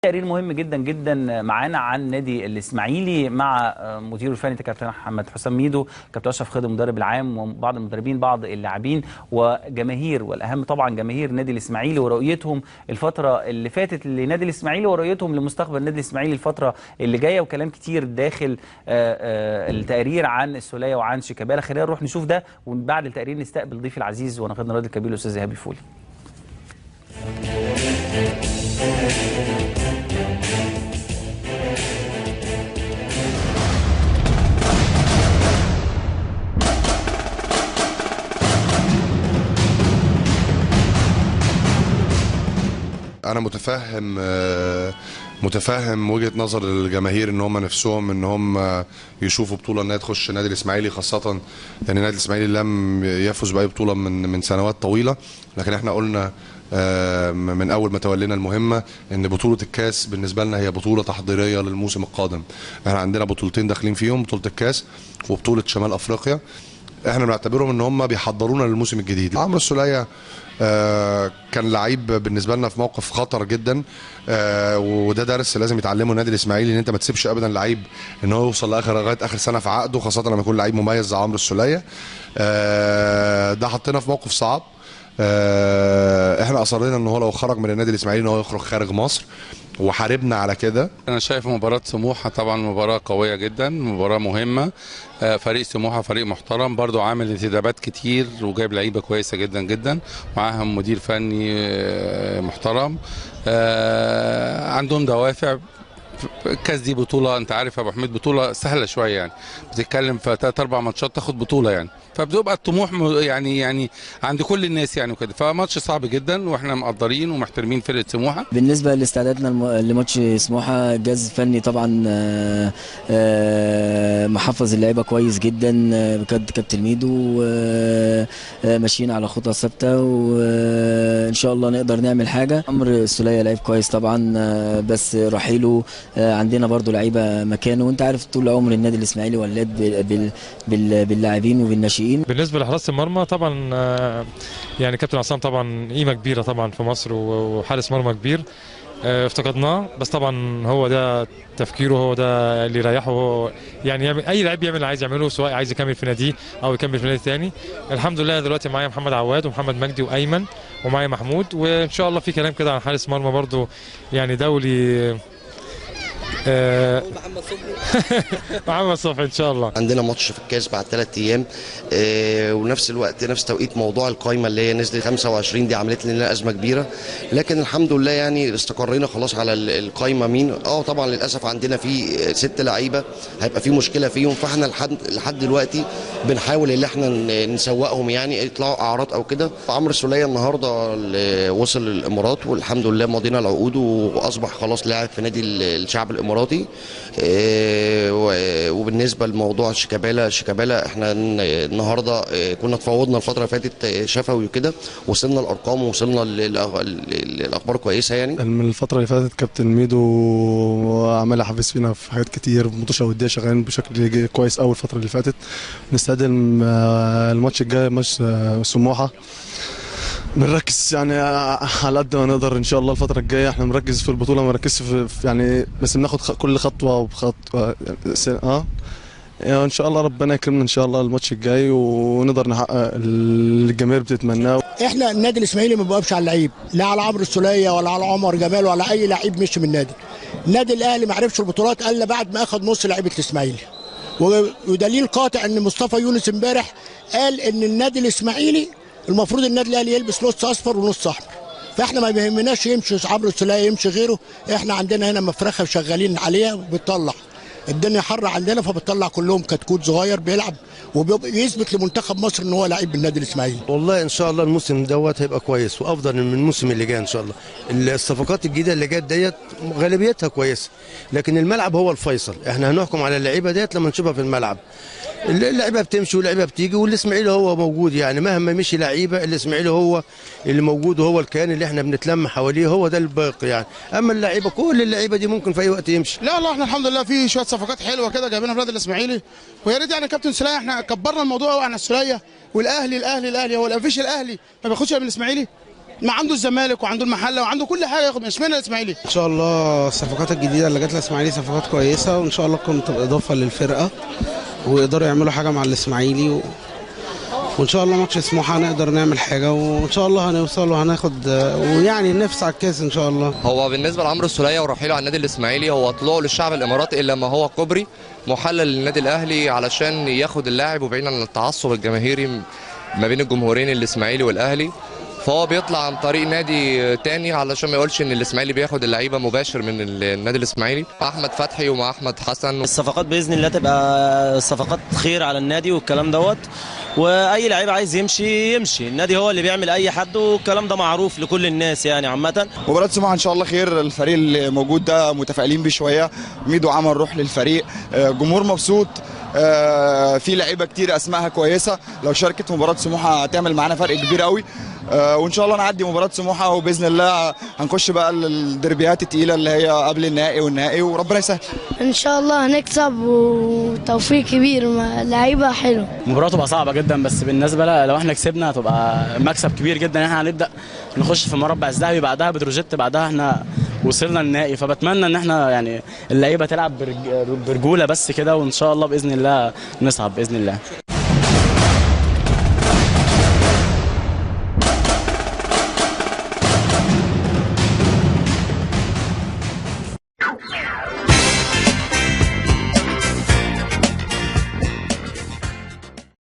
تقرير مهم جدا جدا معانا عن نادي الاسماعيلي مع مديره الفني كابتن محمد حسام ميدو، كابتن اشرف خضر المدرب العام، وبعض المدربين، بعض اللاعبين، وجماهير، والاهم طبعا جماهير نادي الاسماعيلي ورؤيتهم الفتره اللي فاتت لنادي الاسماعيلي ورؤيتهم لمستقبل نادي الاسماعيلي الفتره اللي جايه، وكلام كتير داخل التقرير عن السوليه وعن شيكابالا. خلينا نروح نشوف ده، وبعد التقرير نستقبل ضيفي العزيز وناقدنا الرياضي الكبير الاستاذ ايهاب الفولي. أنا متفهم وجهة نظر الجماهير ان هم نفسهم ان هم يشوفوا بطولة انها تخش نادي الاسماعيلي، خاصة لان نادي الاسماعيلي لم يفز بأي بطولة من سنوات طويلة. لكن احنا قلنا من اول ما تولينا المهمة ان بطولة الكاس بالنسبة لنا هي بطولة تحضيرية للموسم القادم. احنا عندنا بطولتين داخلين فيهم، بطولة الكاس وبطولة شمال افريقيا. احنا بنعتبرهم ان هم بيحضرونا للموسم الجديد. عمرو السولية كان لعيب بالنسبه لنا في موقف خطر جدا، وده درس لازم يتعلمه النادي الاسماعيلي، ان انت ما تسيبش ابدا لعيب ان هو يوصل لغايه اخر سنه في عقده، خاصه لما يكون لعيب مميز زي عمرو السولية. ده حطينا في موقف صعب. احنا اصرينا ان هو لو خرج من النادي الاسماعيلي ان هو يخرج خارج مصر، وحاربنا على كده. انا شايف مباراة سموحة طبعا مباراة قوية جدا، مباراة مهمة. فريق سموحة فريق محترم برضو، عامل انتدابات كتير وجايب لعيبة كويسة جدا جدا، معاهم مدير فني محترم، عندهم دوافع. الكاس دي بطولة، انت عارف يا ابو حميد، بطولة سهلة شوية، يعني بتتكلم في 3-4 ماتشات تاخد بطولة، يعني فبتبقى الطموح يعني عند كل الناس يعني وكده. فماتش صعب جدا، واحنا مقدرين ومحترمين فرقة سموحة. بالنسبة لاستعدادنا لماتش سموحة، جهاز فني طبعا محفظ اللعيبة كويس جدا، كابتن ميدو، ماشيين على خطى ثابتة، وان شاء الله نقدر نعمل حاجة. عمرو السولية لعيب كويس طبعا، بس رحيله عندنا برضو لعيبة مكانه، وانت عارف طول عمر النادي الاسماعيلي ولاد باللاعبين وبالناشئين. بالنسبه لحراسه المرمى طبعا يعني كابتن عصام طبعا قيمه كبيره طبعا في مصر، وحارس مرمى كبير افتقدناه، بس طبعا هو ده تفكيره، هو ده اللي يريحه. هو يعني اي لعيب يعمل اللي عايز يعمله، سواء عايز يكمل في ناديه او يكمل في نادي ثاني. الحمد لله دلوقتي معايا محمد عواد ومحمد مجدي وايمن ومعايا محمود، وان شاء الله في كلام كده عن حارس مرمى برضو يعني دولي، محمد صبحي ان شاء الله. عندنا ماتش في الكاس بعد 3 ايام، ونفس الوقت نفس توقيت موضوع القايمه اللي هي نزلت 25 دي عملت لنا ازمه كبيره، لكن الحمد لله يعني استقرينا خلاص على القايمه. مين طبعا للاسف عندنا في 6 لعيبه هيبقى في مشكله فيهم، فاحنا لحد دلوقتي بنحاول ان احنا نسوقهم، يعني يطلعوا اعراض او كده. عمرو السولية النهارده وصل الامارات، والحمد لله ماضينا العقود واصبح خلاص لاعب في نادي الشعب الاماراتي. وبالنسبه لموضوع شيكابالا احنا النهارده كنا تفاوضنا الفتره اللي فاتت شفوي وكده، وصلنا الارقام ووصلنا الاخبار كويسه. يعني من الفتره اللي فاتت كابتن ميدو عمال يحفز فينا في حاجات كتير، ماتشات وديه شغالين بشكل كويس قوي الفتره اللي فاتت. نستعد الماتش الجاي، ماتش سموحه، بنركز يعني على قد ما نقدر ان شاء الله. الفتره الجايه احنا بنركز في البطوله، ما بنركزش في يعني، بس بناخد كل خطوه وبخطوه يعني ان شاء الله ربنا يكرمنا ان شاء الله الماتش الجاي، ونقدر نحقق اللي الجماهير بتتمناه. احنا النادي الاسماعيلي ما بيوقفش على اللعيب، لا على عمرو السولية ولا على عمر جمال ولا اي لعيب مشي من النادي. النادي الاهلي ما عرفش البطولات الا بعد ما اخذ نص لعيبه الاسماعيلي، ودليل قاطع ان مصطفى يونس امبارح قال ان النادي الاسماعيلي المفروض النادي الاهلي يلبس نص اصفر ونص احمر. فاحنا ما بيهمناش يمشي عمرو السولية يمشي غيره، احنا عندنا هنا مفرخه شغالين عليها وبتطلع، الدنيا حر عندنا فبتطلع كلهم كتكوت صغير بيلعب وبيثبت لمنتخب مصر ان هو لعيب بالنادي الاسماعيلي. والله ان شاء الله الموسم دوت هيبقى كويس وافضل من الموسم اللي جاي ان شاء الله. الصفقات الجديده اللي جت ديت غالبيتها كويسه، لكن الملعب هو الفيصل. احنا هنحكم على اللعيبه ديت لما نشوفها في الملعب. اللعيبه بتمشي واللعيبه بتيجي، والاسماعيلي هو موجود، يعني مهما مشي لعيبه الاسماعيلي هو اللي موجود، وهو الكيان اللي احنا بنتلم حواليه، هو ده الباقي يعني. اما اللعيبه كل اللعيبه دي ممكن في اي وقت يمشي. لا احنا الحمد لله في شويه صفقات حلوه كده جايبينها في نادي الاسماعيلي، ويا ريت يعني كابتن سولية احنا كبرنا الموضوع قوي عن السولية والاهلي. الاهلي هو ما فيش الاهلي ما بياخدش من الاسماعيلي. ما عنده الزمالك وعنده المحله وعنده كل حاجه ياخد، اشمعنى الاسماعيلي؟ ان شاء الله الصفقات الجديده اللي جت الاسماعيلي صفقات كويسه، وان شاء الله تكون تبقى اضافه للفرقه ويقدروا يعملوا حاجه مع الاسماعيلي وان شاء الله ماتش سموحه هنقدر نعمل حاجه، وان شاء الله هنوصل وهناخد ويعني ننافس على الكاس ان شاء الله. هو بالنسبه لعمرو السوليه ورحيله عن النادي الاسماعيلي، هو طلوعه للشعب الاماراتي الا ما هو كوبري محلل للنادي الاهلي علشان ياخد اللاعب، وبعيد عن التعصب الجماهيري ما بين الجمهورين الاسماعيلي والاهلي، فهو بيطلع عن طريق نادي تاني علشان ما يقولش ان الاسماعيلي بياخد اللعيبه مباشر من النادي الاسماعيلي. احمد فتحي ومع احمد حسن. الصفقات باذن الله تبقى صفقات خير على النادي والكلام دوت، واي لعيب عايز يمشي يمشي، النادي هو اللي بيعمل اي حد، والكلام ده معروف لكل الناس يعني عامه. مباراه سموحه ان شاء الله خير، الفريق اللي موجود ده متفائلين بيه شويه، ميدو عمل روح للفريق، جمهور مبسوط، في لعيبه كتير اسمائها كويسه، لو شاركت في مباراه سموحه هتعمل معانا فرق كبير قوي، وان شاء الله نعدي مباراه سموحه، وباذن الله هنخش بقى الدربيات الثقيله اللي هي قبل النهائي والنهائي، وربنا يسهل. ان شاء الله هنكسب وتوفيق كبير، لعيبه حلوه. المباراه تبقى صعبه جدا، بس بالنسبه لو احنا كسبنا هتبقى مكسب كبير جدا. احنا هنبدا نخش في المربع الذهبي، بعدها بتروجيت، بعدها احنا وصلنا النهائي، فبتمنى ان احنا يعني اللعيبه تلعب برجوله بس كده، وان شاء الله باذن الله نصعد باذن الله.